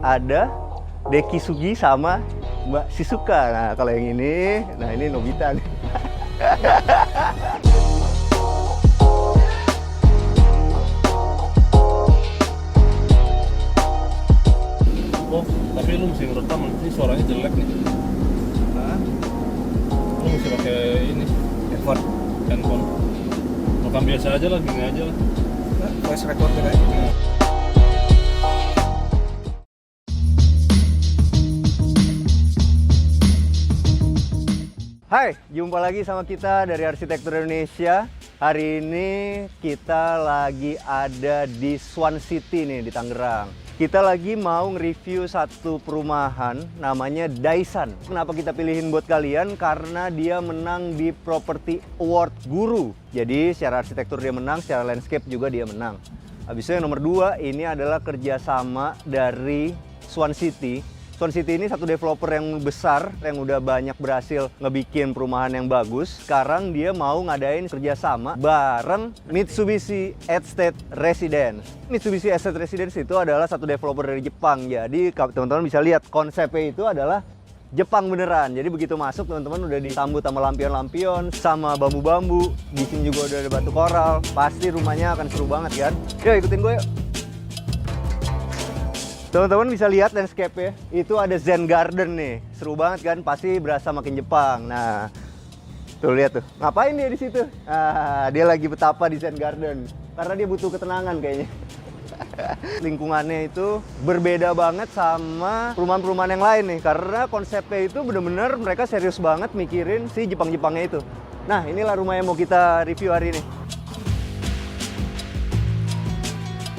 ada Deki Sugi sama Mbak Shizuka. Nah, kalau yang ini, nah ini Nobita nih. Oh, tapi lu mesti ngerekam, nanti suaranya jelek nih. Hah? Lu mesti pakai ini, handphone. Rekam biasa aja lah, gini aja lah. Voice recorder aja. Hai, jumpa lagi sama kita dari Arsitektur Indonesia. Hari ini kita lagi ada di Swan City nih di Tangerang. Kita lagi mau nge-review satu perumahan namanya Daisan. Kenapa kita pilihin buat kalian? Karena dia menang di Property Award Guru. Jadi secara arsitektur dia menang, secara landscape juga dia menang. Habis itu yang nomor 2 ini adalah kerjasama dari Swan City. Swan City ini satu developer yang besar, yang udah banyak berhasil ngebikin perumahan yang bagus. Sekarang dia mau ngadain kerjasama bareng Mitsubishi Estate Residence. Mitsubishi Estate Residence itu adalah satu developer dari Jepang. Jadi teman-teman bisa lihat konsepnya itu adalah Jepang beneran. Jadi begitu masuk teman-teman udah disambut sama lampion-lampion, sama bambu-bambu. Di sini juga udah ada batu koral. Pasti rumahnya akan seru banget kan? Yuk ikutin gue yuk. Teman-teman bisa lihat landscape-nya, itu ada Zen Garden nih. Seru banget kan, pasti berasa makin Jepang. Nah, tuh lihat tuh. Ngapain dia di situ? Ah, dia lagi betapa di Zen Garden. Karena dia butuh ketenangan kayaknya. Lingkungannya itu berbeda banget sama perumahan-perumahan yang lain nih. Karena konsepnya itu bener-bener mereka serius banget mikirin si Jepang-Jepangnya itu. Nah, inilah rumah yang mau kita review hari ini.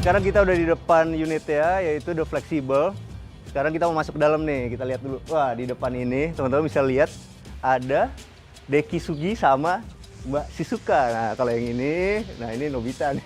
Sekarang kita udah di depan unitnya, yaitu The Flexible. Sekarang kita mau masuk ke dalam nih, kita lihat dulu. Wah, di depan ini teman-teman bisa lihat ada Deki Sugi sama Mbak Shizuka. Nah, kalau yang ini, nah ini Nobita nih.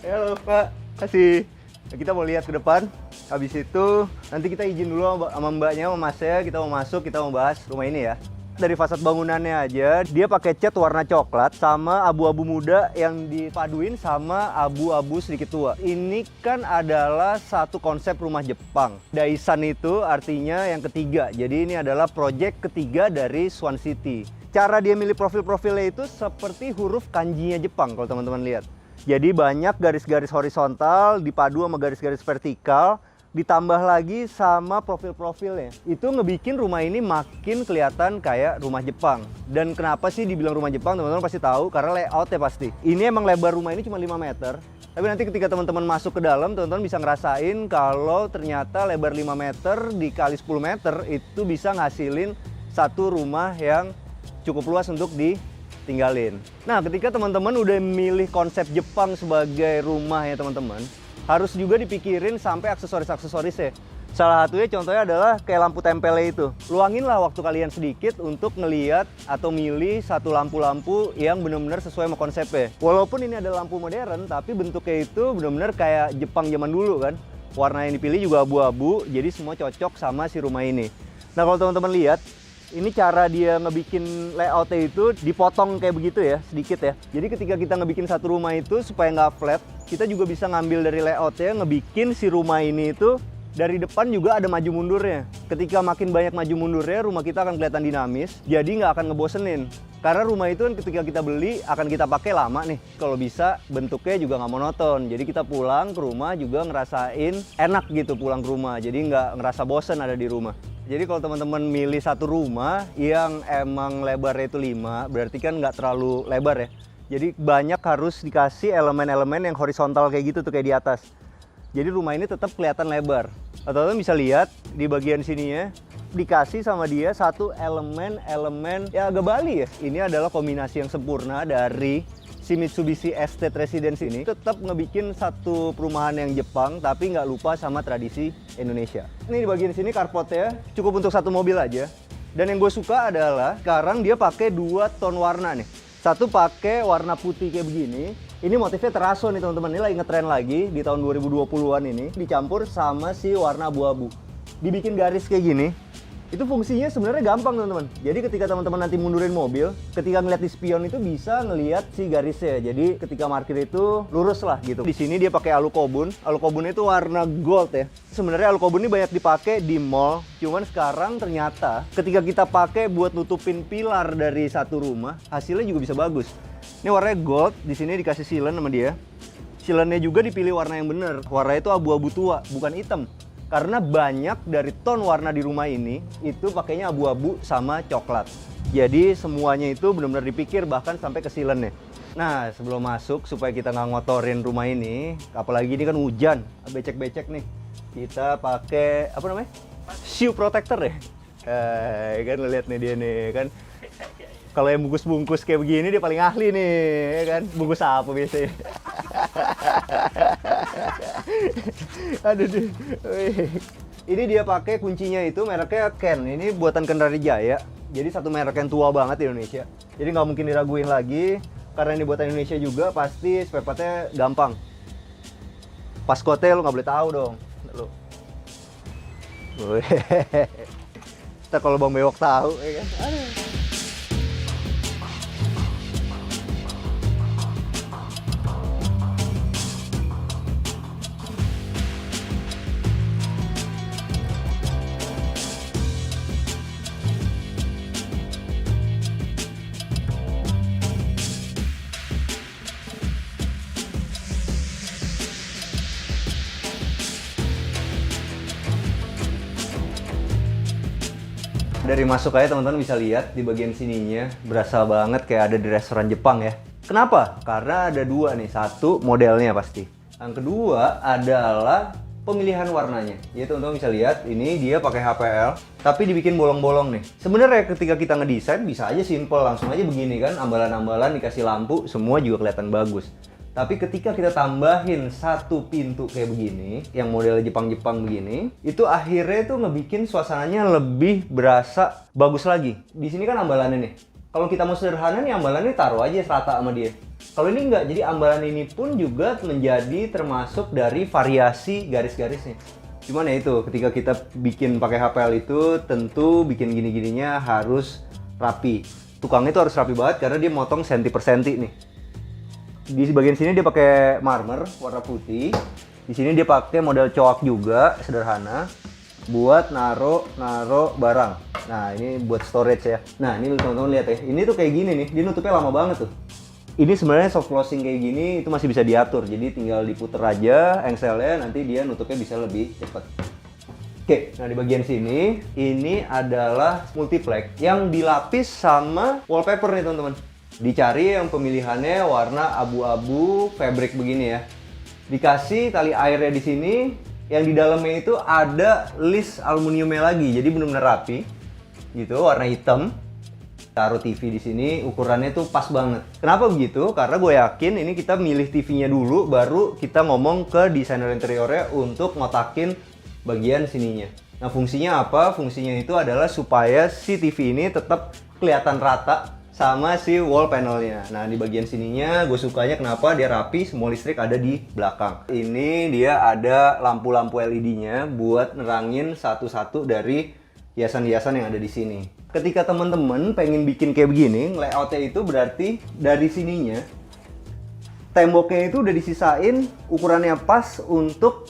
Halo Pak, kasih. Nah, kita mau lihat ke depan. Habis itu nanti kita izin dulu sama mbaknya, sama masnya. Kita mau masuk, kita mau bahas rumah ini ya. Dari fasad bangunannya aja, dia pakai cat warna coklat sama abu-abu muda yang dipaduin sama abu-abu sedikit tua. Ini kan adalah satu konsep rumah Jepang. Daisan itu artinya yang ketiga. Jadi ini adalah proyek ketiga dari Swan City. Cara dia milih profil-profilnya itu seperti huruf kanjinya Jepang kalau teman-teman lihat. Jadi banyak garis-garis horizontal dipadu sama garis-garis vertikal. Ditambah lagi sama profil-profilnya. Itu ngebikin rumah ini makin kelihatan kayak rumah Jepang. Dan kenapa sih dibilang rumah Jepang? Teman-teman pasti tahu karena layoutnya pasti. Ini emang lebar rumah ini cuma 5 meter. Tapi nanti ketika teman-teman masuk ke dalam, teman-teman bisa ngerasain kalau ternyata lebar 5 meter dikali 10 meter itu bisa ngasilin satu rumah yang cukup luas untuk ditinggalin. Nah, ketika teman-teman udah milih konsep Jepang sebagai rumah ya teman-teman, harus juga dipikirin sampai aksesoris-aksesorisnya. Salah satunya contohnya adalah kayak lampu tempelnya itu. Luanginlah waktu kalian sedikit untuk ngeliat atau milih satu lampu-lampu yang benar-benar sesuai sama konsepnya. Walaupun ini ada lampu modern, tapi bentuknya itu benar-benar kayak Jepang zaman dulu kan. Warna yang dipilih juga abu-abu, jadi semua cocok sama si rumah ini. Nah kalau teman-teman lihat, ini cara dia ngebikin layoutnya itu dipotong kayak begitu ya, sedikit ya. Jadi ketika kita ngebikin satu rumah itu supaya nggak flat, kita juga bisa ngambil dari layoutnya, ngebikin si rumah ini itu dari depan juga ada maju mundurnya. Ketika makin banyak maju mundurnya, rumah kita akan kelihatan dinamis, jadi nggak akan ngebosenin. Karena rumah itu kan ketika kita beli akan kita pakai lama nih. Kalau bisa bentuknya juga nggak monoton. Jadi kita pulang ke rumah juga ngerasain enak gitu pulang ke rumah. Jadi nggak ngerasa bosen ada di rumah. Jadi kalau teman-teman milih satu rumah yang emang lebarnya itu 5, berarti kan nggak terlalu lebar ya. Jadi banyak harus dikasih elemen-elemen yang horizontal kayak gitu tuh kayak di atas. Jadi rumah ini tetap kelihatan lebar. Atau teman bisa lihat di bagian sininya dikasih sama dia satu elemen-elemen ya agak Bali ya. Ini adalah kombinasi yang sempurna dari si Mitsubishi Estate Residence ini. Tetap ngebikin satu perumahan yang Jepang tapi nggak lupa sama tradisi Indonesia. Ini di bagian sini carportnya cukup untuk satu mobil aja. Dan yang gue suka adalah sekarang dia pakai 2 ton warna nih. Satu pakai warna putih kayak begini. Ini motifnya teraso nih teman-teman. Ini lagi ngetren lagi di tahun 2020-an ini. Dicampur sama si warna abu-abu. Dibikin garis kayak gini. Itu fungsinya sebenarnya gampang teman-teman. Jadi ketika teman-teman nanti mundurin mobil, ketika ngeliat di spion itu bisa ngelihat si garisnya. Jadi ketika parkir itu lurus lah gitu. Di sini dia pakai alu kobun. Alu kobun itu warna gold ya. Sebenarnya alu kobun ini banyak dipakai di mall. Cuman sekarang ternyata ketika kita pakai buat nutupin pilar dari satu rumah, hasilnya juga bisa bagus. Ini warnanya gold. Di sini dikasih sealant sama dia. Sealantnya juga dipilih warna yang bener. Warnanya itu abu-abu tua, bukan hitam. Karena banyak dari ton warna di rumah ini itu pakainya abu-abu sama coklat. Jadi semuanya itu benar-benar dipikir bahkan sampai ke sealantnya. Nah sebelum masuk supaya kita nggak ngotorin rumah ini, apalagi ini kan hujan, becek-becek nih, kita pakai apa namanya? Shoe protector ya. Kan lo lihat nih dia nih kan. Kalau yang bungkus-bungkus kayak begini dia paling ahli nih, ya kan? Bungkus apa biasanya? Aduh deh. Ini dia pakai kuncinya itu mereknya Ken. Ini buatan Kendari Jaya. Jadi satu merek yang tua banget di Indonesia. Jadi nggak mungkin diraguin lagi. Karena ini buatan Indonesia juga, pasti spare partnya gampang. Passcode lo nggak boleh tahu dong. Lo. Ntar kalau Bang Bewok tahu, ya kan? Aduh. Dari masuk aja teman-teman bisa lihat di bagian sininya berasa banget kayak ada di restoran Jepang ya. Kenapa? Karena ada dua nih. Satu modelnya pasti. Yang kedua adalah pemilihan warnanya. Ya teman-teman bisa lihat ini dia pakai HPL tapi dibikin bolong-bolong nih. Sebenarnya ketika kita ngedesain bisa aja simple, langsung aja begini kan, ambalan-ambalan dikasih lampu semua juga kelihatan bagus. Tapi ketika kita tambahin satu pintu kayak begini, yang model Jepang-Jepang begini, itu akhirnya tuh ngebikin suasananya lebih berasa bagus lagi. Di sini kan ambalannya nih. Kalau kita mau sederhana nih ambalannya taruh aja serata sama dia. Kalau ini enggak, jadi ambalan ini pun juga menjadi termasuk dari variasi garis-garisnya. Cuman ya itu, ketika kita bikin pakai HPL itu tentu bikin gini-gininya harus rapi. Tukangnya itu harus rapi banget karena dia motong senti per senti nih. Di bagian sini dia pakai marmer warna putih. Di sini dia pakai model coak juga, sederhana, buat naro barang. Nah, ini buat storage ya. Nah, ini teman-teman lihat ya. Ini tuh kayak gini nih, dia nutupnya lama banget tuh. Ini sebenarnya soft closing kayak gini itu masih bisa diatur. Jadi tinggal diputer aja engselnya, nanti dia nutupnya bisa lebih cepat. Oke, nah di bagian sini ini adalah multiplex yang dilapis sama wallpaper nih teman-teman. Dicari yang pemilihannya warna abu-abu fabric begini ya. Dikasih tali airnya di sini, yang di dalamnya itu ada list aluminiumnya lagi. Jadi benar-benar rapi. Gitu, warna hitam. Taruh TV di sini, ukurannya tuh pas banget. Kenapa begitu? Karena gue yakin ini kita milih TV-nya dulu, baru kita ngomong ke desainer interiornya untuk ngotakin bagian sininya. Nah, fungsinya apa? Fungsinya itu adalah supaya si TV ini tetap kelihatan rata sama si wall panelnya. Nah, di bagian sininya gue sukanya kenapa dia rapi, semua listrik ada di belakang. Ini dia ada lampu-lampu LED-nya buat nerangin satu-satu dari hiasan-hiasan yang ada di sini. Ketika teman-teman pengen bikin kayak begini, layoutnya itu berarti dari sininya temboknya itu udah disisain ukurannya pas untuk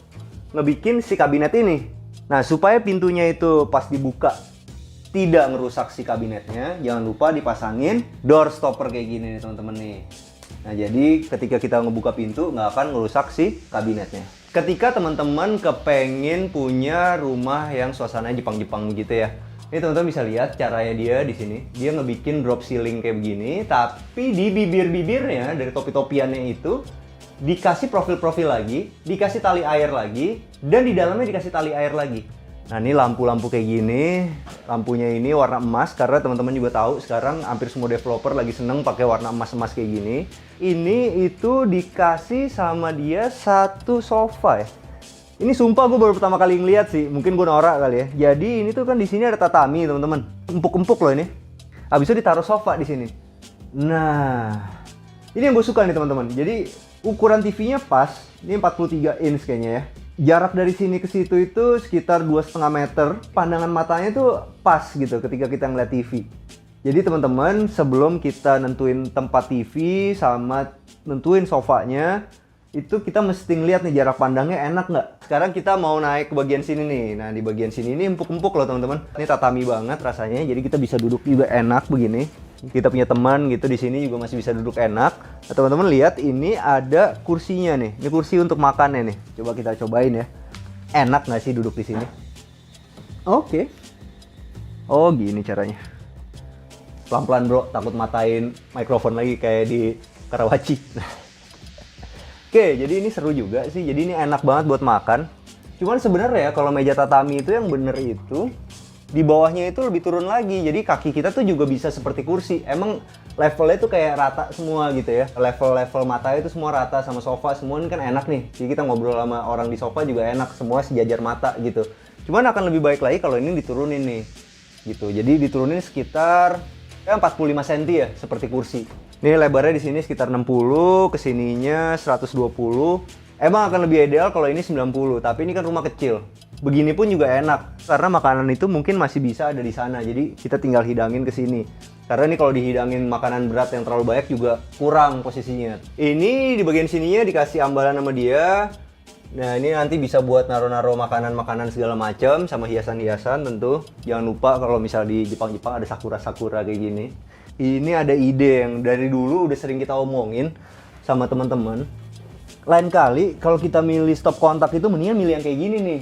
ngebikin si kabinet ini. Nah, supaya pintunya itu pas dibuka tidak ngerusak si kabinetnya, jangan lupa dipasangin door stopper kayak gini nih teman-teman nih. Nah, jadi ketika kita ngebuka pintu nggak akan ngerusak si kabinetnya. Ketika teman-teman kepengen punya rumah yang suasananya Jepang-Jepang begitu ya, ini teman-teman bisa lihat caranya dia di sini. Dia ngebikin drop ceiling kayak begini, tapi di bibir-bibirnya dari topi-topiannya itu dikasih profil-profil lagi, dikasih tali air lagi, dan di dalamnya dikasih tali air lagi. Nah, ini lampu-lampu kayak gini, lampunya ini warna emas karena teman-teman juga tahu sekarang hampir semua developer lagi seneng pakai warna emas-emas kayak gini. Ini itu dikasih sama dia satu sofa ya. Ini sumpah gue baru pertama kali ngeliat sih, mungkin gue norak kali ya. Jadi ini tuh kan di sini ada tatami teman-teman, empuk-empuk loh ini. Habis itu ditaruh sofa di sini. Nah, ini yang gue suka nih teman-teman. Jadi ukuran TV-nya pas, ini 43 inch kayaknya ya. Jarak dari sini ke situ itu sekitar 2,5 meter. Pandangan matanya tuh pas gitu ketika kita ngeliat TV. Jadi teman-teman, sebelum kita nentuin tempat TV sama nentuin sofanya, itu kita mesti ngeliat nih jarak pandangnya enak nggak. Sekarang kita mau naik ke bagian sini nih. Nah, di bagian sini ini empuk-empuk loh teman-teman. Ini tatami banget rasanya, jadi kita bisa duduk juga enak begini. Kita punya teman gitu di sini juga masih bisa duduk enak. Nah, teman-teman lihat ini ada kursinya nih. Ini kursi untuk makannya nih. Coba kita cobain ya. Enak nggak sih duduk di sini? Oke. Oh, gini caranya. Pelan-pelan bro, takut matain mikrofon lagi kayak di Karawaci. Oke, jadi ini seru juga sih. Jadi ini enak banget buat makan. Cuman sebenarnya kalau meja tatami itu yang bener itu di bawahnya itu lebih turun lagi. Jadi kaki kita tuh juga bisa seperti kursi. Emang levelnya tuh kayak rata semua gitu ya. Level-level matanya itu semua rata sama sofa. Semua ini kan enak nih. Jadi kita ngobrol sama orang di sofa juga enak. Semua sejajar mata gitu. Cuman akan lebih baik lagi kalau ini diturunin nih. Gitu. Jadi diturunin sekitar 45 cm ya, seperti kursi. Ini lebarnya di sini sekitar 60, kesininya 120. Emang akan lebih ideal kalau ini 90, tapi ini kan rumah kecil. Begini pun juga enak, karena makanan itu mungkin masih bisa ada di sana. Jadi kita tinggal hidangin ke sini. Karena ini kalau dihidangin makanan berat yang terlalu banyak juga kurang posisinya. Ini di bagian sininya dikasih ambalan sama dia. Nah, ini nanti bisa buat naro-naro makanan-makanan segala macam sama hiasan-hiasan tentu. Jangan lupa kalau misal di Jepang-Jepang ada sakura-sakura kayak gini. Ini ada ide yang dari dulu udah sering kita omongin sama teman-teman. Lain kali kalau kita milih stop kontak itu mendingan milih yang kayak gini nih.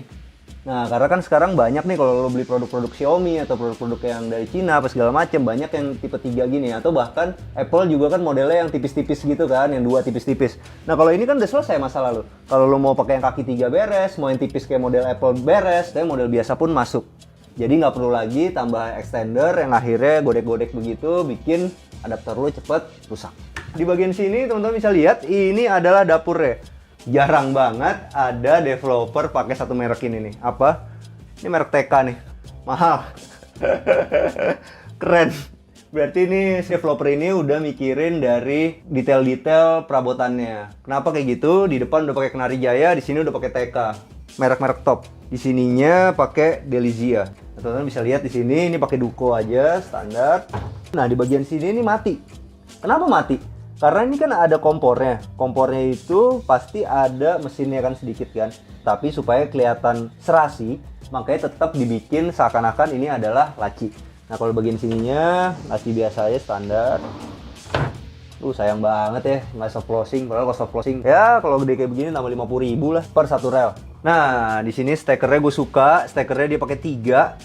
Nah, karena kan sekarang banyak nih kalau lo beli produk-produk Xiaomi atau produk-produk yang dari Cina apa segala macam, banyak yang tipe 3 gini, atau bahkan Apple juga kan modelnya yang tipis-tipis gitu kan, yang 2 tipis-tipis. Nah, kalau ini kan udah selesai masalah lo. Kalau lo mau pakai yang kaki 3 beres, mau yang tipis kayak model Apple beres, tapi model biasa pun masuk. Jadi nggak perlu lagi tambah extender yang akhirnya godek-godek begitu, bikin adapter lo cepet rusak. Di bagian sini teman-teman bisa lihat, ini adalah dapurnya. Jarang banget ada developer pakai satu merek ini nih. Apa? Ini merek TK nih. Mahal. Keren. Berarti ini developer ini udah mikirin dari detail-detail perabotannya. Kenapa kayak gitu? Di depan udah pakai Kenari Jaya, di sini udah pakai TK. Merek-merek top. Di sininya pakai Delizia. Teman-teman bisa lihat di sini ini pakai Duko aja standar. Nah, di bagian sini ini mati. Kenapa mati? Karena ini kan ada kompornya. Kompornya itu pasti ada mesinnya kan sedikit kan. Tapi supaya kelihatan serasi, makanya tetap dibikin seakan-akan ini adalah laci. Nah, kalau bagian sininya laci biasa aja standar. Sayang banget ya, nggak soft closing. Padahal kalau soft closing, ya kalau gede kayak begini tambah 50.000 lah per satu rel. Nah, di sini stekernya gue suka. Stekernya dia pakai 3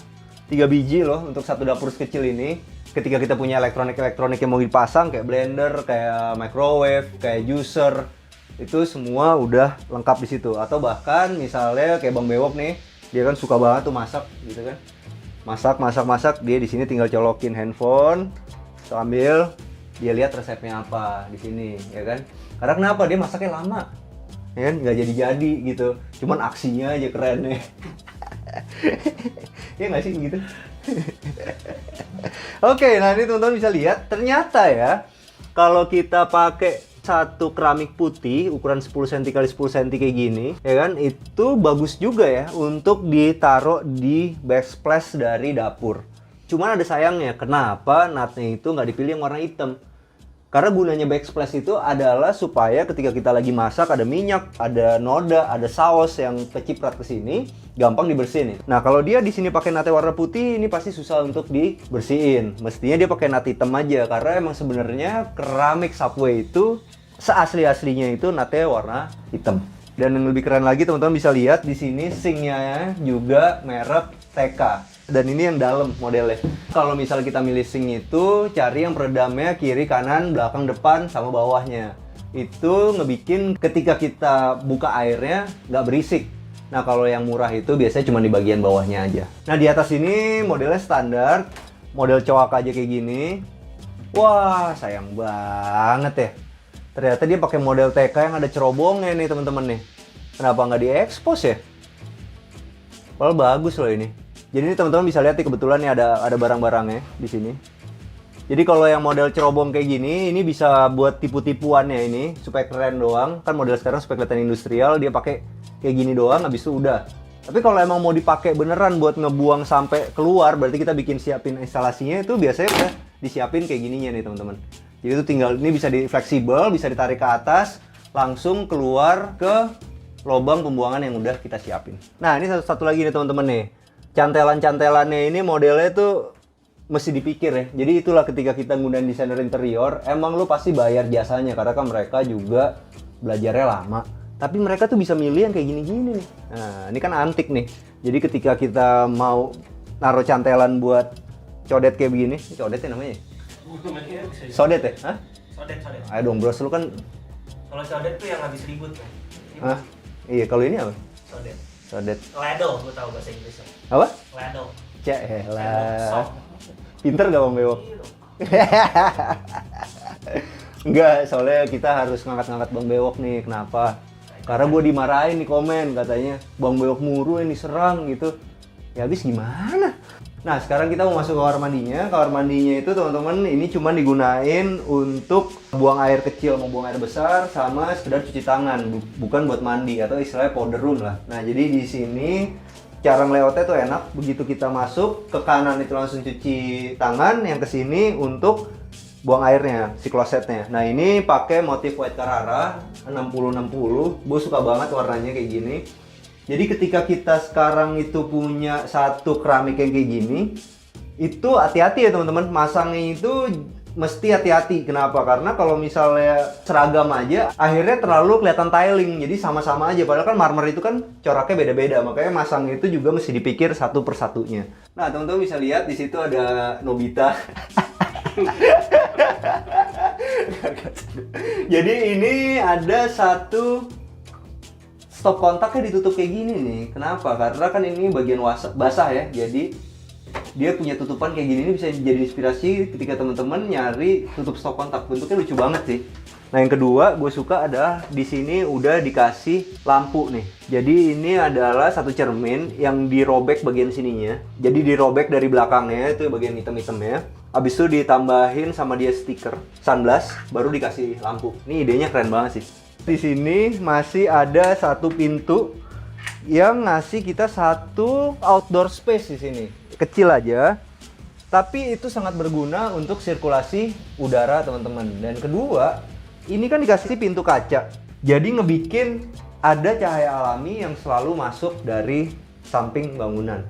biji loh untuk satu dapur sekecil ini. Ketika kita punya elektronik-elektronik yang mau dipasang kayak blender, kayak microwave, kayak juicer, itu semua udah lengkap di situ. Atau bahkan misalnya kayak Bang Bewok nih, dia kan suka banget tuh masak gitu kan. Masak, dia di sini tinggal colokin handphone, sambil dia lihat resepnya apa di sini, ya kan. Karena kenapa? Dia masaknya lama. Ya kan, nggak jadi-jadi gitu. Cuman aksinya aja keren nih. Ya nggak sih gitu? Oke, nah ini teman-teman bisa lihat ternyata ya kalau kita pakai satu keramik putih ukuran 10 cm x 10 cm kayak gini ya kan, itu bagus juga ya untuk ditaruh di backsplash dari dapur. Cuman ada sayangnya, kenapa natnya itu nggak dipilih yang warna hitam? Karena gunanya backsplash itu adalah supaya ketika kita lagi masak ada minyak, ada noda, ada saus yang keciprat ke sini, gampang dibersihin. Nah, kalau dia di sini pakai nat warna putih, ini pasti susah untuk dibersihin. Mestinya dia pakai nat hitam aja, karena emang sebenarnya keramik Subway itu seasli-aslinya itu natnya warna hitam. Dan yang lebih keren lagi, teman-teman bisa lihat di sini sinknya juga merek TK. Dan ini yang dalam modelnya. Kalau misalnya kita milih sink itu, cari yang peredamnya kiri, kanan, belakang, depan, sama bawahnya. Itu ngebikin ketika kita buka airnya nggak berisik. Nah, kalau yang murah itu biasanya cuma di bagian bawahnya aja. Nah, di atas ini modelnya standar, model coak aja kayak gini. Wah, sayang banget ya. Ternyata dia pakai model TK yang ada cerobongnya nih teman-teman nih. Kenapa nggak diekspos ya? Padahal bagus loh ini. Jadi ini teman-teman bisa lihat nih, kebetulan nih ada barang-barangnya di sini. Jadi kalau yang model cerobong kayak gini, ini bisa buat tipu-tipuannya ini supaya keren doang. Kan model sekarang supaya kelihatan industrial, dia pakai kayak gini doang, habis itu udah. Tapi kalau emang mau dipakai beneran buat ngebuang sampai keluar, berarti kita siapin instalasinya itu biasanya udah disiapin kayak gininya nih teman-teman. Jadi itu tinggal, ini bisa di fleksibel, bisa ditarik ke atas, langsung keluar ke lubang pembuangan yang udah kita siapin. Nah ini satu lagi nih teman-teman nih, cantelan-cantelannya ini modelnya tuh mesti dipikir ya. Jadi itulah ketika kita nggunain desainer interior, emang lu pasti bayar jasanya karena kan mereka juga belajarnya lama. Tapi mereka tuh bisa milih yang kayak gini-gini nih. Nah, ini kan antik nih. Jadi ketika kita mau naruh cantelan buat codet kayak begini, ini codetnya namanya? Sodet ya? Hah? Sodet. Ayo dong bros, lu kan... Kalau sodet tuh yang habis ribut kan. Hah? Iya, kalau ini apa? Sodet. Sodet. Ladle, gue tahu bahasa Inggrisnya. Apa? Ladle. Celah. Pinter gak Bang Bewok? Iya dong. Enggak, soalnya kita harus ngangkat-ngangkat Bang Bewok nih. Kenapa? Karena gue dimarahin di komen katanya Bang Bewok muru ini serang gitu. Ya habis gimana? Nah sekarang kita mau masuk ke kamar mandinya. Kamar mandinya itu teman-teman ini cuma digunain untuk buang air kecil mau buang air besar sama sekedar cuci tangan, bukan buat mandi atau istilahnya powder room lah. Nah jadi di sini cara ngelewatinnya tuh enak. Begitu kita masuk ke kanan itu langsung cuci tangan, yang ke sini untuk buang airnya, si klosetnya. Nah ini pakai motif white Carrara 6060. Gue suka banget warnanya kayak gini. Jadi ketika kita sekarang itu punya satu keramik yang kayak gini, itu hati-hati ya teman-teman. Masangnya itu mesti hati-hati. Kenapa? Karena kalau misalnya seragam aja, akhirnya terlalu kelihatan tiling. Jadi sama-sama aja. Padahal kan marmer itu kan coraknya beda-beda. Makanya masangnya itu juga mesti dipikir satu persatunya. Nah teman-teman bisa lihat di situ ada Nobita. Jadi ini ada satu stop kontaknya ditutup kayak gini nih. Kenapa? Karena kan ini bagian basah ya. Jadi dia punya tutupan kayak gini, ini bisa jadi inspirasi ketika teman-teman nyari tutup stop kontak. Bentuknya lucu banget sih. Nah yang kedua gue suka adalah di sini udah dikasih lampu nih. Jadi ini adalah satu cermin yang dirobek bagian sininya. Jadi dirobek dari belakangnya itu bagian hitam-hitamnya. Abis itu ditambahin sama dia stiker sunblast, baru dikasih lampu. Ini idenya keren banget sih. Di sini masih ada satu pintu yang ngasih kita satu outdoor space di sini. Kecil aja, tapi itu sangat berguna untuk sirkulasi udara teman-teman. Dan kedua, ini kan dikasih pintu kaca. Jadi ngebikin ada cahaya alami yang selalu masuk dari samping bangunan.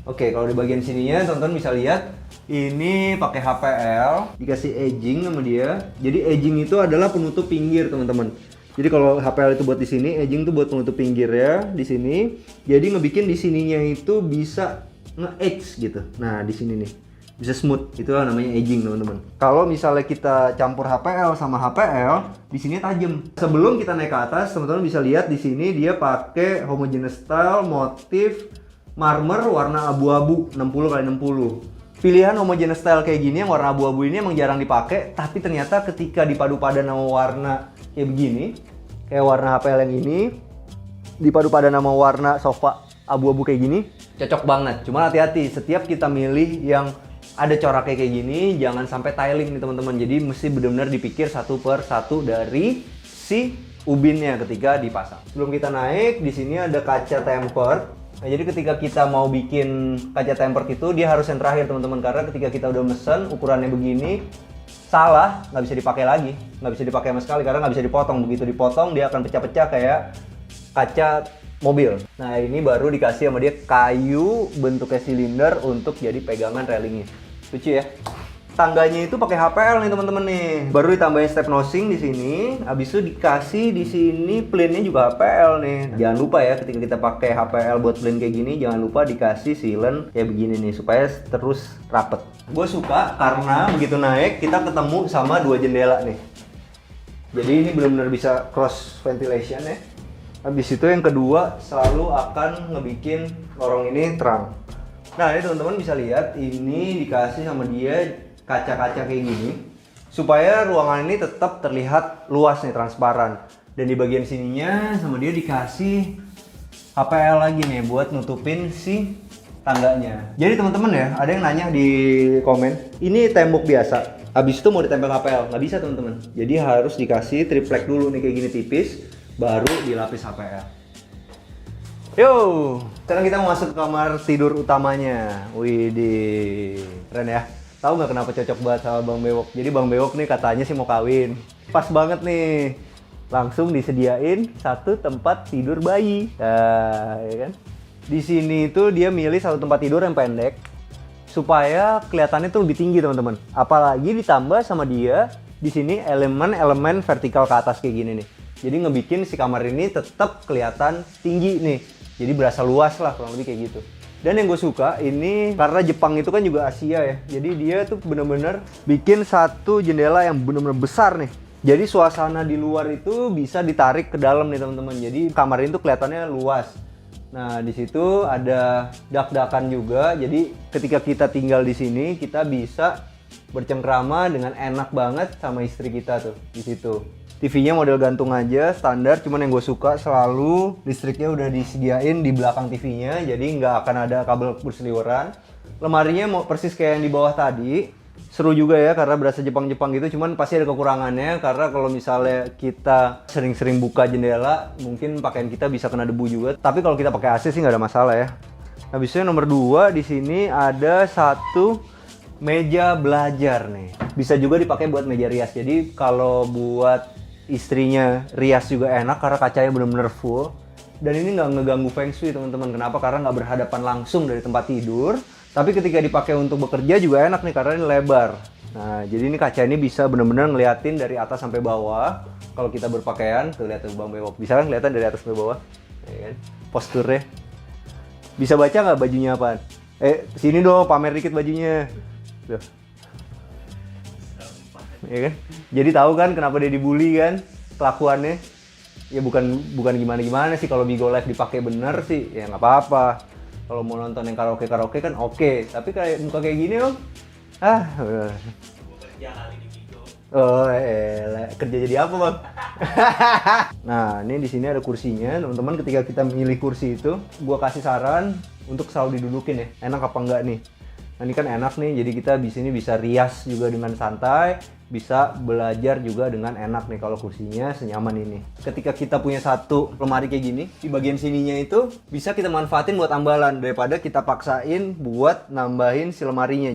Oke, kalau di bagian sininya teman-teman bisa lihat ini pakai HPL, dikasih edging sama dia. Jadi edging itu adalah penutup pinggir teman-teman. Jadi kalau HPL itu buat di sini, edging itu buat penutup pinggir ya di sini. Jadi ngebikin di sininya itu bisa nge-edge gitu. Nah di sini nih bisa smooth, itu namanya edging teman-teman. Kalau misalnya kita campur HPL sama HPL, di sini tajam. Sebelum kita naik ke atas, teman-teman bisa lihat di sini dia pakai homogeneous style motif marmer warna abu-abu 60x60. Pilihan homogeneous style kayak gini yang warna abu-abu ini emang jarang dipakai, tapi ternyata ketika dipadu padan sama warna kayak begini, kayak warna HPL yang ini, dipadu padan sama warna sofa abu-abu kayak gini, cocok banget. Cuma hati-hati, setiap kita milih yang ada coraknya kayak gini, jangan sampai tiling nih teman-teman. Jadi mesti benar-benar dipikir satu per satu dari si ubinnya ketika dipasang. Sebelum kita naik, di sini ada kaca tempered. Nah, jadi ketika kita mau bikin kaca tempered itu dia harus yang terakhir teman-teman, karena ketika kita udah mesen ukurannya begini salah, nggak bisa dipakai lagi, nggak bisa dipakai sama sekali karena nggak bisa dipotong. Begitu dipotong dia akan pecah-pecah kayak kaca mobil. Nah ini baru dikasih sama dia kayu bentuknya silinder untuk jadi pegangan railingnya. Lucu ya. Tangganya itu pakai HPL nih teman-teman nih. Baru ditambahin step nosing di sini. Habis itu dikasih di sini plane-nya juga HPL nih. Jangan lupa ya ketika kita pakai HPL buat plane kayak gini, jangan lupa dikasih sealant kayak begini nih supaya terus rapet. Gue suka karena begitu naik kita ketemu sama dua jendela nih. Jadi ini benar-benar bisa cross ventilation ya. Habis itu yang kedua selalu akan ngebikin lorong ini terang. Nah ini teman-teman bisa lihat ini dikasih sama dia kaca-kaca kayak gini supaya ruangan ini tetap terlihat luas nih, transparan. Dan di bagian sininya sama dia dikasih HPL lagi nih buat nutupin si tangganya. Jadi teman-teman ya, ada yang nanya di komen, ini tembok biasa, habis itu mau ditempel HPL, nggak bisa teman-teman. Jadi harus dikasih triplek dulu nih kayak gini tipis, baru dilapis HPL. Yo, sekarang kita mau masuk ke kamar tidur utamanya. Widih, keren ya. Tahu nggak kenapa cocok banget sama Bang Bewok? Jadi Bang Bewok nih katanya sih mau kawin. Pas banget nih. Langsung disediain satu tempat tidur bayi. Nah, ya kan? Di sini tuh dia milih satu tempat tidur yang pendek supaya kelihatannya tuh lebih tinggi, teman-teman. Apalagi ditambah sama dia di sini elemen-elemen vertikal ke atas kayak gini nih. Jadi ngebikin si kamar ini tetap kelihatan tinggi nih. Jadi berasa luas lah, kurang lebih kayak gitu. Dan yang gue suka ini karena Jepang itu kan juga Asia ya. Jadi dia tuh bener-bener bikin satu jendela yang bener-bener besar nih. Jadi suasana di luar itu bisa ditarik ke dalam nih teman-teman. Jadi kamar ini tuh kelihatannya luas. Nah, di situ ada dak-dakan juga. Jadi ketika kita tinggal di sini, kita bisa bercengkrama dengan enak banget sama istri kita tuh di situ. TV-nya model gantung aja, standar. Cuman yang gue suka selalu listriknya udah disediain di belakang TV-nya. Jadi nggak akan ada kabel berseliweran. Lemarinya mau persis kayak yang di bawah tadi. Seru juga ya karena berasa Jepang-Jepang gitu, cuman pasti ada kekurangannya karena kalau misalnya kita sering-sering buka jendela mungkin pakaian kita bisa kena debu juga. Tapi kalau kita pakai AC sih nggak ada masalah ya. Habisnya nomor 2 di sini ada satu meja belajar nih. Bisa juga dipakai buat meja rias. Jadi kalau buat istrinya rias juga enak karena kacanya bener-bener full. Dan ini nggak ngeganggu feng shui teman-teman. Kenapa? Karena nggak berhadapan langsung dari tempat tidur. Tapi ketika dipakai untuk bekerja juga enak nih karena ini lebar. Nah, jadi ini kaca ini bisa benar-benar ngeliatin dari atas sampai bawah. Kalau kita berpakaian, tuh lihat tuh Bang Bewok. Bisa kan kelihatan dari atas sampai bawah? Ya kan? Posturnya. Bisa baca nggak bajunya apaan? Sini dong, pamer dikit bajunya. Tuh. Ya kan? Jadi tahu kan kenapa dia dibully kan? Kelakuannya. Ya bukan gimana-gimana sih kalau Bigo Live dipakai bener sih, ya nggak apa-apa. Kalau mau nonton yang karaoke kan oke, tapi kayak muka kayak gini om, Kerja kali di Bigo. oh kerja jadi apa bang? Nah ini di sini ada kursinya, teman-teman. Ketika kita milih kursi itu, gua kasih saran untuk selalu didudukin ya, enak apa enggak nih. Nah ini kan enak nih, jadi kita di sini bisa rias juga dengan santai, bisa belajar juga dengan enak nih kalau kursinya senyaman ini. Ketika kita punya satu lemari kayak gini, di bagian sininya itu bisa kita manfaatin buat ambalan daripada kita paksain buat nambahin si lemarinya.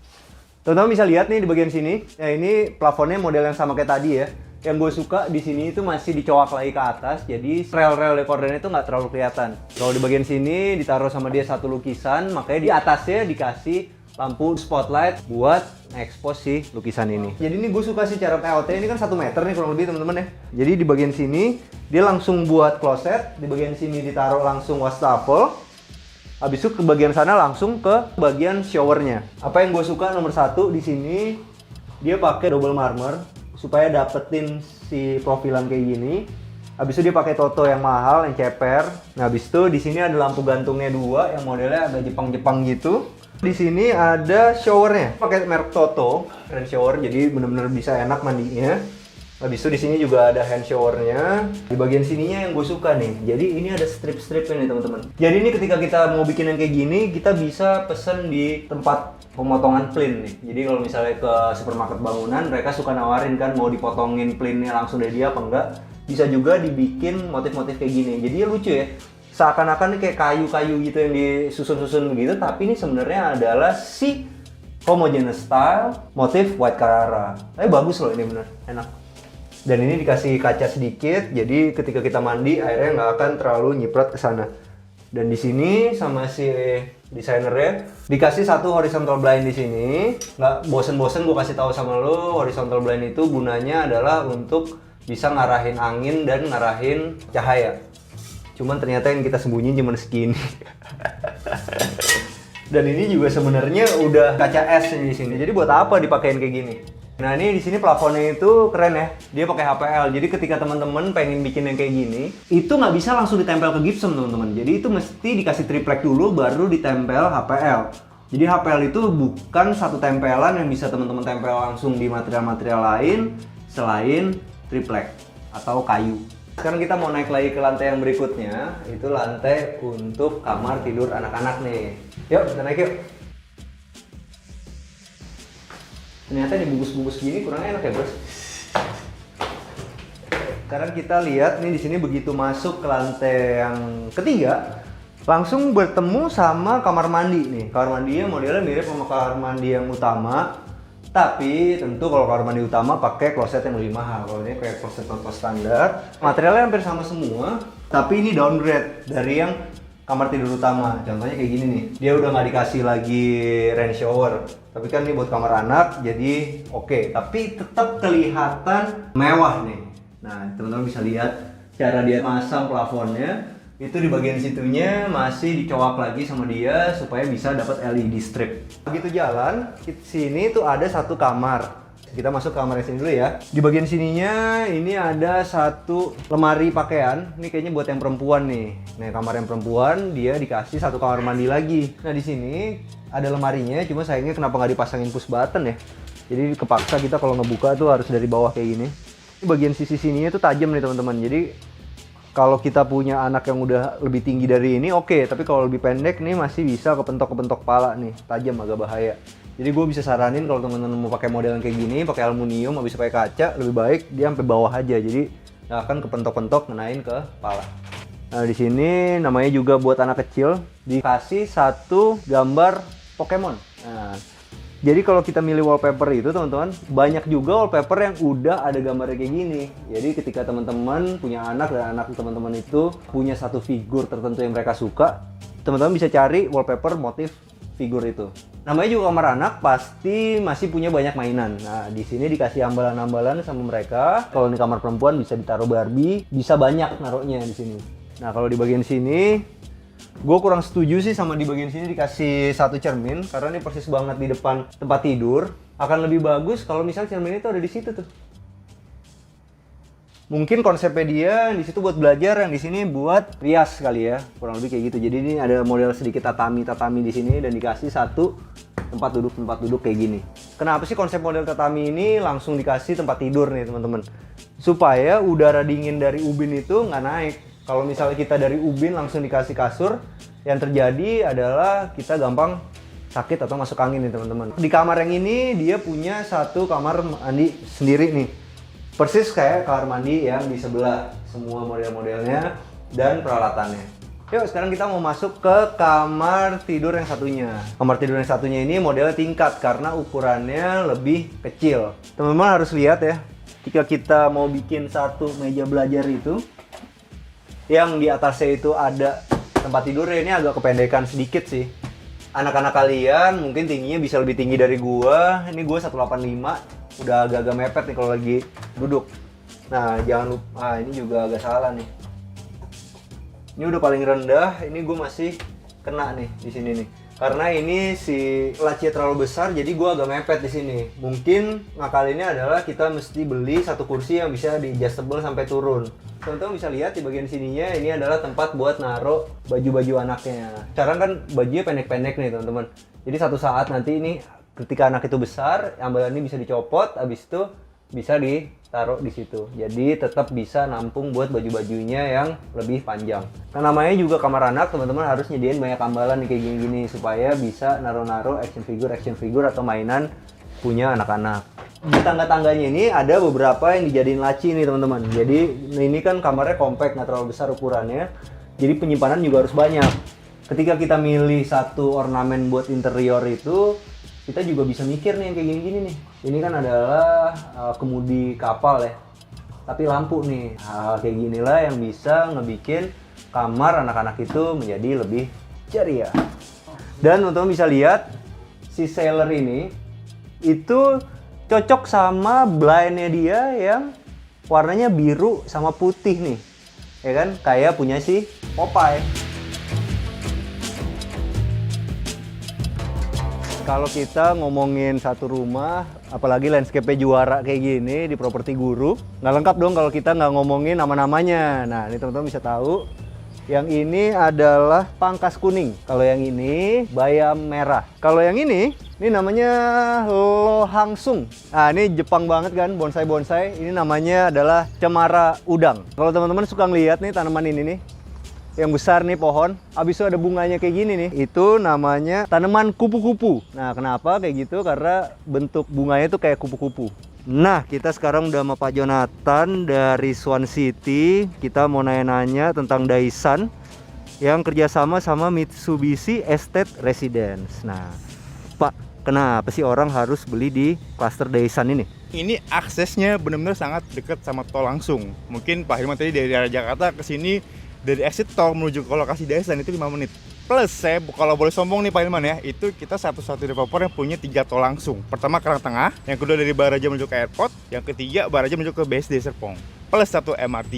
Teman-teman bisa lihat nih di bagian sini, ya ini plafonnya model yang sama kayak tadi ya. Yang gue suka di sini itu masih dicoak lagi ke atas, jadi rel-rel recordernya itu nggak terlalu kelihatan. Kalau di bagian sini ditaruh sama dia satu lukisan, makanya di atasnya dikasih lampu spotlight buat expose si lukisan ini. Jadi ini gue suka sih cara PLT ini kan 1 meter nih kurang lebih teman-teman ya. Jadi di bagian sini dia langsung buat kloset, di bagian sini ditaruh langsung wastafel. Habis itu ke bagian sana langsung ke bagian showernya. Apa yang gue suka nomor 1 di sini dia pakai double marmer supaya dapetin si profilan kayak gini. Habis itu dia pakai toto yang mahal, yang ceper. Nah, habis itu di sini ada lampu gantungnya 2 yang modelnya agak Jepang-Jepang gitu. Di sini ada showernya, pakai merek Toto, hand shower, jadi benar-benar bisa enak mandinya. Habis itu di sini juga ada hand showernya. Di bagian sininya yang gue suka nih, jadi ini ada strip-stripnya nih teman-teman. Jadi ini ketika kita mau bikin yang kayak gini, kita bisa pesen di tempat pemotongan plin nih. Jadi kalau misalnya ke supermarket bangunan, mereka suka nawarin kan mau dipotongin plinnya langsung dari dia apa enggak. Bisa juga dibikin motif-motif kayak gini, jadi ya lucu ya. Seakan-akan ini kayak kayu-kayu gitu yang disusun-susun begitu, tapi ini sebenarnya adalah si homogeneous style motif white Carrara. Tapi bagus loh ini, bener enak. Dan ini dikasih kaca sedikit, jadi ketika kita mandi airnya nggak akan terlalu nyiprat ke sana. Dan di sini sama si desainernya dikasih satu horizontal blind di sini. Nggak bosen-bosen gue kasih tahu sama lo, horizontal blind itu gunanya adalah untuk bisa ngarahin angin dan ngarahin cahaya. Cuman ternyata yang kita sembunyiin cuma segini. Dan ini juga sebenarnya udah kaca es di sini. Jadi buat apa dipakein kayak gini? Nah ini di sini plafonnya itu keren ya. Dia pakai HPL. Jadi ketika teman-teman pengen bikin yang kayak gini, itu nggak bisa langsung ditempel ke gypsum teman-teman. Jadi itu mesti dikasih triplek dulu baru ditempel HPL. Jadi HPL itu bukan satu tempelan yang bisa teman-teman tempel langsung di material-material lain selain triplek atau kayu. Sekarang kita mau naik lagi ke lantai yang berikutnya, itu lantai untuk kamar tidur anak-anak nih. Yuk, kita naik yuk. Ternyata dibungkus-bungkus gini kurang enak ya, Bos. Sekarang kita lihat nih di sini begitu masuk ke lantai yang ketiga, Langsung bertemu sama kamar mandi nih. Kamar mandinya modelnya mirip sama kamar mandi yang utama, tapi tentu kalau kamar mandi utama pakai kloset yang lebih mahal. Kalau ini kayak kloset standar, materialnya hampir sama semua, tapi ini downgrade dari yang kamar tidur utama. Contohnya kayak gini nih, dia udah nggak dikasih lagi rain shower, tapi kan ini buat kamar anak, jadi oke. Tapi tetap kelihatan mewah nih. Nah, teman-teman bisa lihat cara dia masang plafonnya. Itu di bagian situnya masih dicowak lagi sama dia supaya bisa dapat LED strip. Begitu jalan, sini tuh ada satu kamar. Kita masuk ke kamar sini dulu ya. Di bagian sininya ini ada satu lemari pakaian. Ini kayaknya buat yang perempuan nih. Nah, kamar yang perempuan dia dikasih satu kamar mandi lagi. Nah, di sini ada lemarinya, cuma sayangnya kenapa nggak dipasangin push button ya. Jadi kepaksa kita kalau ngebuka tuh harus dari bawah kayak gini. Ini bagian sisi sininya tuh tajam nih teman-teman. Jadi kalau kita punya anak yang udah lebih tinggi dari ini oke, tapi kalau lebih pendek nih masih bisa kepentok-kepentok pala nih, tajam, agak bahaya. Jadi gue bisa saranin kalau teman-teman mau pakai model yang kayak gini, pakai aluminium, habis pakai kaca, lebih baik dia sampai bawah aja. Jadi nggak akan kepentok-pentok ngenain ke pala. Nah, di sini namanya juga buat anak kecil, dikasih satu gambar Pokemon. Nah, jadi kalau kita milih wallpaper itu teman-teman, banyak juga wallpaper yang udah ada gambarnya kayak gini. Jadi ketika teman-teman punya anak dan anak teman-teman itu punya satu figur tertentu yang mereka suka, teman-teman bisa cari wallpaper motif figur itu. Namanya juga kamar anak, pasti masih punya banyak mainan. Nah, di sini dikasih ambalan-ambalan sama mereka. Kalau di kamar perempuan bisa ditaruh Barbie, bisa banyak naruhnya di sini. Nah, kalau di bagian sini gue kurang setuju sih sama di bagian sini dikasih satu cermin, karena ini persis banget di depan tempat tidur. Akan lebih bagus kalau misalnya cermin itu ada di situ tuh. Mungkin konsepnya dia di situ buat belajar, yang di sini buat rias kali ya, kurang lebih kayak gitu. Jadi ini ada model sedikit tatami di sini dan dikasih satu tempat duduk kayak gini. Kenapa sih konsep model tatami ini langsung dikasih tempat tidur nih teman-teman? Supaya udara dingin dari ubin itu nggak naik. Kalau misalnya kita dari ubin langsung dikasih kasur, yang terjadi adalah kita gampang sakit atau masuk angin nih teman-teman. Di kamar yang ini dia punya satu kamar mandi sendiri nih. Persis kayak kamar mandi yang di sebelah, semua model-modelnya dan peralatannya. Yuk sekarang kita mau masuk ke kamar tidur yang satunya. Kamar tidur yang satunya ini modelnya tingkat karena ukurannya lebih kecil. Teman-teman harus lihat ya, ketika kita mau bikin satu meja belajar itu, yang di atasnya itu ada tempat tidurnya, ini agak kependekan sedikit sih. Anak-anak kalian mungkin tingginya bisa lebih tinggi dari gua. Ini gua 185, udah agak-agak mepet nih kalau lagi duduk. Nah, jangan lupa, ini juga agak salah nih. Ini udah paling rendah, ini gua masih kena nih di sini nih. Karena ini si lacinya terlalu besar, jadi gua agak mepet di sini. Mungkin ngakalinnya adalah kita mesti beli satu kursi yang bisa di adjustable sampai turun. Teman-teman bisa lihat di bagian sininya, ini adalah tempat buat naruh baju-baju anaknya. Sekarang kan bajunya pendek-pendek nih teman-teman. Jadi satu saat nanti ini ketika anak itu besar, ambalan ini bisa dicopot, habis itu bisa ditaruh di situ. Jadi tetap bisa nampung buat baju-bajunya yang lebih panjang. Nah, namanya juga kamar anak, teman-teman harus nyediain banyak ambalan nih kayak gini-gini supaya bisa naruh-naruh action figure atau mainan punya anak-anak. Di tangga-tangganya ini ada beberapa yang dijadiin laci nih teman-teman. Jadi ini kan kamarnya compact, nggak terlalu besar ukurannya. Jadi penyimpanan juga harus banyak. Ketika kita milih satu ornamen buat interior itu, kita juga bisa mikir nih yang kayak gini-gini nih. Ini kan adalah kemudi kapal ya, tapi lampu nih. Hal kayak ginilah yang bisa ngebikin kamar anak-anak itu menjadi lebih ceria. Dan teman-teman bisa lihat si sailor ini itu cocok sama blindnya dia yang warnanya biru sama putih nih, ya kan? Kayak punya si Popeye. Kalau kita ngomongin satu rumah, apalagi landscape-nya juara kayak gini di Properti Guru, nggak lengkap dong kalau kita nggak ngomongin nama-namanya. Nah, ini teman-teman bisa tahu, yang ini adalah pangkas kuning. Kalau yang ini bayam merah. Kalau yang ini namanya lohangsung. Nah, ini Jepang banget kan, bonsai-bonsai. Ini namanya adalah cemara udang. Kalau teman-teman suka ngeliat nih tanaman ini nih, yang besar nih pohon, habis itu ada bunganya kayak gini nih, itu namanya tanaman kupu-kupu. Nah, kenapa kayak gitu? Karena bentuk bunganya itu kayak kupu-kupu. Nah, kita sekarang udah sama Pak Jonathan dari Swan City. Kita mau nanya-nanya tentang Dyson. yang kerjasama sama Mitsubishi Estate Residence. Nah, Pak, kenapa sih orang harus beli di Cluster Daisan ini? Ini aksesnya benar-benar sangat dekat sama tol langsung. Mungkin Pak Hilman tadi dari arah Jakarta ke sini dari exit tol menuju ke lokasi Daisan itu 5 menit. Plus saya kalau boleh sombong nih Pak Hilman ya, itu kita satu-satu developer yang punya 3 tol langsung. Pertama Karang Tengah, yang kedua dari Baraja menuju ke airport, yang ketiga Baraja menuju ke BSD Serpong. Plus 1 MRT.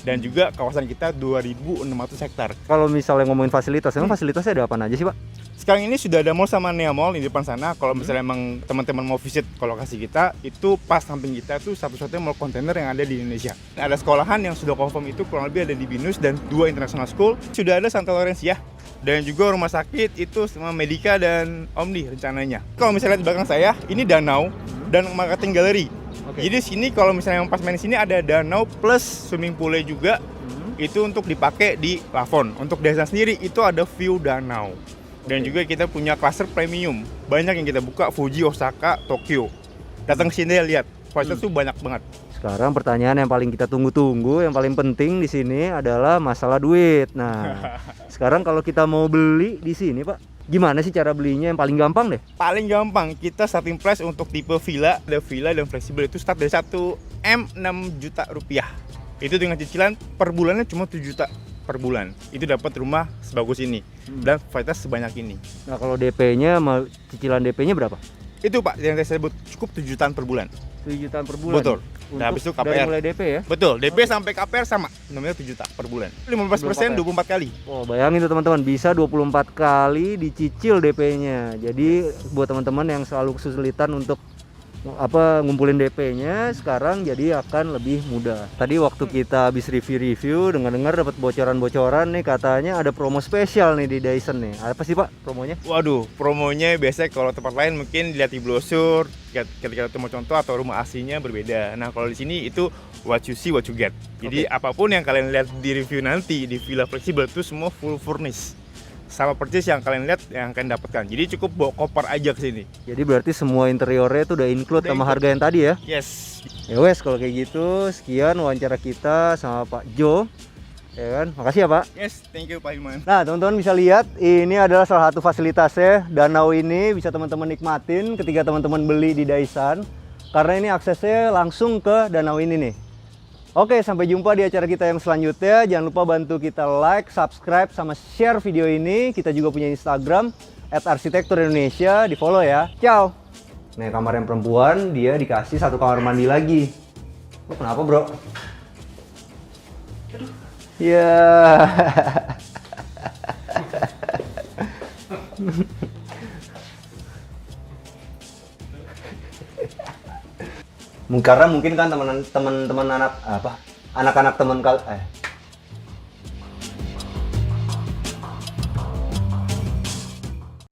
Dan juga kawasan kita 2.600 hektar. Kalau misalnya ngomongin fasilitas, emang fasilitasnya ada apa aja sih, Pak? Sekarang ini sudah ada mall sama Nea Mall di depan sana. Kalau misalnya emang teman-teman mau visit ke lokasi kita, itu pas samping kita itu satu-satunya mall kontainer yang ada di Indonesia. Ada sekolahan yang sudah confirm itu kurang lebih ada di BINUS dan 2 international school. Sudah ada Santa Lawrence ya. Dan juga rumah sakit itu sama Medika dan Omni rencananya. Kalau misalnya di belakang saya, ini danau dan marketing gallery. Jadi sini kalau misalnya yang pas main di sini ada danau plus swimming poolnya juga. Itu untuk dipakai di plafon. Untuk Daisan sendiri itu ada view danau. Dan juga kita punya cluster premium. Banyak yang kita buka, Fuji, Osaka, Tokyo. Datang ke sini lihat, fasilitas tuh banyak banget. Sekarang pertanyaan yang paling kita tunggu-tunggu, yang paling penting di sini adalah masalah duit. Nah, sekarang kalau kita mau beli di sini, Pak, gimana sih cara belinya yang paling gampang deh? Paling gampang, kita starting price untuk tipe villa, ada villa dan fleksibel itu start dari 1M 6 juta rupiah. Itu dengan cicilan per bulannya cuma 7 juta per bulan. Itu dapat rumah sebagus ini dan fasilitas sebanyak ini. Nah, kalau DP-nya, cicilan DP-nya berapa? Itu Pak, yang saya sebut cukup 7 jutaan per bulan. 7 jutaan per bulan? Betul. Untuk Nah, habis itu dari KPR. mulai DP ya? Betul, DP sampai KPR sama, nominal 7 juta per bulan. 15% 24 kali. Oh, bayangin tuh teman-teman, bisa 24 kali dicicil DP-nya. Jadi buat teman-teman yang selalu kesulitan untuk ngumpulin DP-nya, sekarang jadi akan lebih mudah. Tadi waktu kita habis review-review, dengar-dengar dapat bocoran-bocoran nih, katanya ada promo spesial nih di Daisan nih. Apa sih Pak promonya? Waduh, promonya biasanya kalau tempat lain mungkin dilihat di brosur, ketika itu mau contoh atau rumah aslinya berbeda. Nah, kalau di sini itu what you see, what you get. Jadi apapun yang kalian lihat di review nanti di Villa Fleksibel itu semua full furnish. Sama persis yang kalian lihat yang kalian dapatkan. Jadi cukup bawa koper aja ke sini. Jadi berarti semua interiornya itu udah include sama harga yang tadi ya? Yes. Ya wes, kalau kayak gitu sekian wawancara kita sama Pak Jo. Ya kan? Makasih ya Pak. Yes, thank you Pak Hilman. Nah, teman-teman bisa lihat ini adalah salah satu fasilitasnya. Danau ini bisa teman-teman nikmatin ketika teman-teman beli di Daisan. Karena ini aksesnya langsung ke danau ini nih. Oke, sampai jumpa di acara kita yang selanjutnya. Jangan lupa bantu kita like, subscribe, sama share video ini. Kita juga punya Instagram @arsitekturindonesia, di follow ya. Ciao. Nih kamar yang perempuan, dia dikasih 1 kamar mandi lagi. Lo kenapa bro? Ya. Karena mungkin kan teman-teman anak anak-anak teman